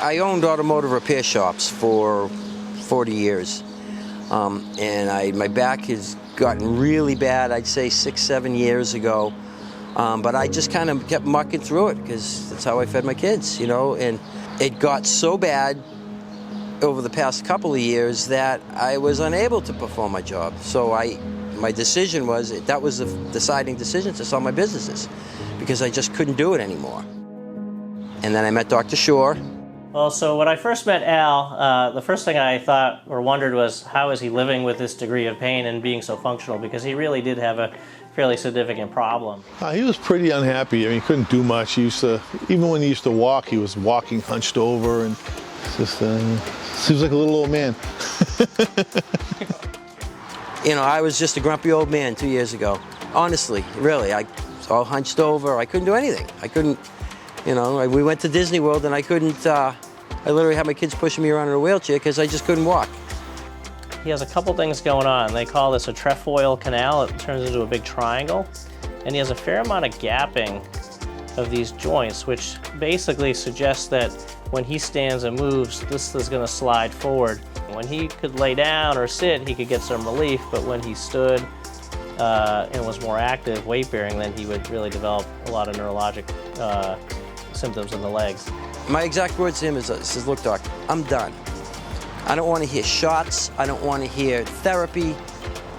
I owned automotive repair shops for 40 years, and my back has gotten really bad, I'd say 6-7 years ago, but I just kind of kept mucking through it because that's how I fed my kids, you know, and it got so bad over the past couple of years that I was unable to perform my job. So my decision was, that was the deciding decision, to sell my businesses because I just couldn't do it anymore. And then I met Dr. Shore. Well, so when I first met Al, the first thing I thought or wondered was, how is he living with this degree of pain and being so functional? Because he really did have a fairly significant problem. He was pretty unhappy. I mean, he couldn't do much. He used to, even when he used to walk, he was walking hunched over, and just seems like a little old man. You know, I was just a grumpy old man 2 years ago. Honestly, really, I was all hunched over. I couldn't do anything. I couldn't. You know, we went to Disney World and I couldn't, I literally had my kids pushing me around in a wheelchair because I just couldn't walk. He has a couple things going on. They call this a trefoil canal. It turns into a big triangle. And he has a fair amount of gapping of these joints, which basically suggests that when he stands and moves, this is going to slide forward. When he could lay down or sit, he could get some relief, but when he stood and was more active, weight-bearing, then he would really develop a lot of neurologic symptoms in the legs. My exact words to him is, says, look, doc, I'm done. I don't want to hear shots. I don't want to hear therapy.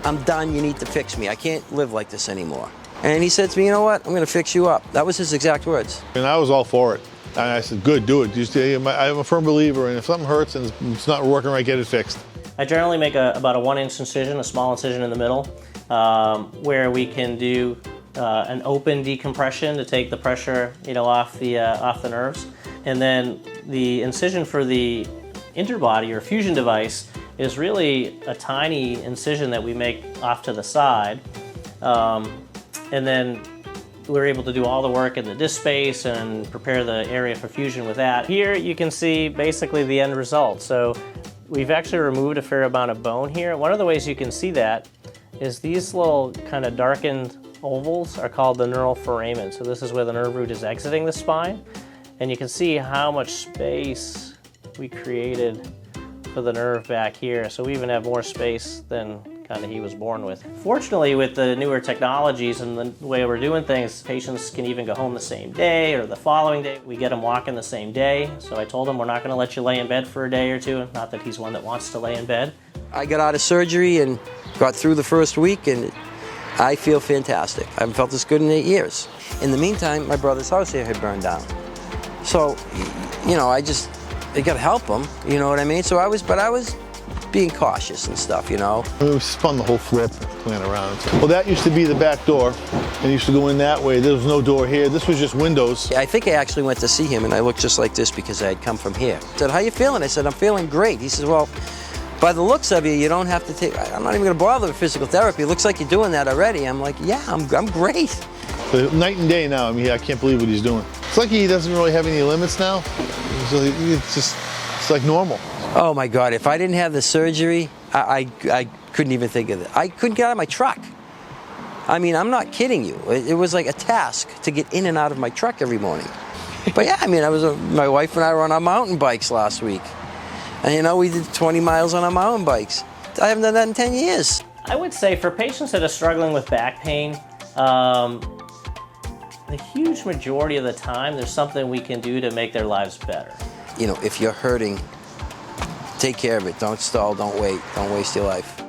I'm done. You need to fix me. I can't live like this anymore. And he said to me, you know what? I'm going to fix you up. That was his exact words. And I was all for it. And I said, good, do it. I'm a firm believer, and if something hurts and it's not working right, get it fixed. I generally make about a 1-inch incision, a small incision in the middle, where we can do an open decompression to take the pressure, you know, off the nerves, and then the incision for the interbody or fusion device is really a tiny incision that we make off to the side, and then we're able to do all the work in the disc space and prepare the area for fusion with that. Here you can see basically the end result. So we've actually removed a fair amount of bone here. One of the ways you can see that is these little kind of darkened ovals are called the neural foramen. So this is where the nerve root is exiting the spine. And you can see how much space we created for the nerve back here. So we even have more space than kind of he was born with. Fortunately, with the newer technologies and the way we're doing things, patients can even go home the same day or the following day. We get them walking the same day. So I told him we're not going to let you lay in bed for a day or two. Not that he's one that wants to lay in bed. I got out of surgery and got through the first week, and I feel fantastic. I haven't felt this good in 8 years. In the meantime, my brother's house here had burned down. So, you know, I got to help him, you know what I mean? So I was being cautious and stuff, you know. We spun the whole flip, went around. Well, that used to be the back door, and used to go in that way. There was no door here. This was just windows. I think I actually went to see him, and I looked just like this because I had come from here. He said, how you feeling? I said, I'm feeling great. He says, well, by the looks of you, you don't have to take, I'm not even going to bother with physical therapy. It looks like you're doing that already. I'm like, yeah, I'm great. So night and day now. I mean, I can't believe what he's doing. It's like he doesn't really have any limits now. So it's like normal. Oh my God, if I didn't have the surgery, I couldn't even think of it. I couldn't get out of my truck. I mean, I'm not kidding you. It was like a task to get in and out of my truck every morning. But yeah, I mean, my wife and I were on our mountain bikes last week. And you know, we did 20 miles on our mountain bikes. I haven't done that in 10 years. I would say for patients that are struggling with back pain, the huge majority of the time, there's something we can do to make their lives better. You know, if you're hurting, take care of it. Don't stall, don't wait, don't waste your life.